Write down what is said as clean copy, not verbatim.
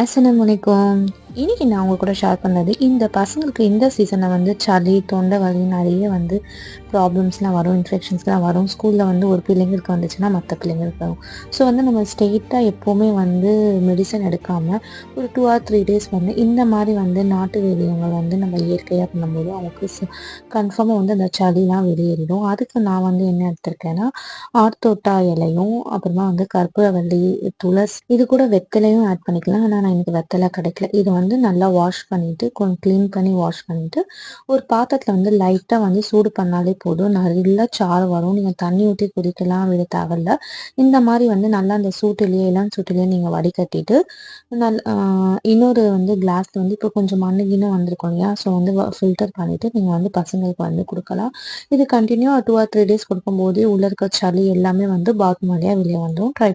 அஸ்ஸலாமு அலைக்கும். இன்னைக்கு நான் உங்க கூட ஷேர் பண்ணது, இந்த பசங்களுக்கு இந்த சீசன்ல வந்து சளி, தொண்டை வலி நிறைய வந்து ப்ராப்ளம்ஸ்லாம் வரும், இன்ஃபெக்ஷன்ஸ்லாம் வரும். ஸ்கூல்ல வந்து ஒரு பிள்ளைங்களுக்கு வந்துச்சுன்னா மற்ற பிள்ளைங்களுக்கு வரும். ஸோ வந்து நம்ம ஸ்ட்ரெயிட்டாக எப்போவுமே வந்து மெடிசன் எடுக்காமல் ஒரு 2 ஆர் 3 டேஸ் வந்து இந்த மாதிரி வந்து நாட்டு வைத்தியங்கள் வந்து நம்ம இயற்கையாக பண்ணும்போது அவங்களுக்கு கன்ஃபார்மாக வந்து அந்த சளிலாம் வெளியேறிடும். அதுக்கு நான் வந்து என்ன எடுத்திருக்கேன்னா, ஆர்த்தோட்டா இலையும், அப்புறமா வந்து கற்பூரவள்ளி, துளசி, இது கூட வெத்தலையும் ஆட் பண்ணிக்கலாம். ஆனால் நான் எனக்கு வெத்தலை கிடைக்கல. இது வந்து நல்லா வாஷ் பண்ணிவிட்டு, கொஞ்சம் க்ளீன் பண்ணி வாஷ் பண்ணிவிட்டு, ஒரு பாத்திரத்தில் வந்து லைட்டாக வந்து சூடு பண்ணாலே போதும். நல்லா சாறு வரும். நீங்கள் தண்ணி ஊற்றி கொதிக்கலாம் விட தேவையில்ல. இந்த மாதிரி வந்து நல்லா அந்த சூட்டிலேயே இளம் சூட்டிலேயே நீங்கள் வடிகட்டிட்டு இன்னொரு வந்து கிளாஸில் வந்து இப்போ கொஞ்சம் மண்ணுகின்னு வந்திருக்கும் இல்லையா, ஸோ வந்து ஃபில்டர் பண்ணிவிட்டு நீங்கள் வந்து பசங்களுக்கு வந்து கொடுக்கலாம். இது கண்டினியூ 2 ஆர் 3 டேஸ் கொடுக்கும்போது உள்ள இருக்க சளி எல்லாமே வந்து பாத்ரூம் வழியாக வெளியே வந்துடும். ட்ரை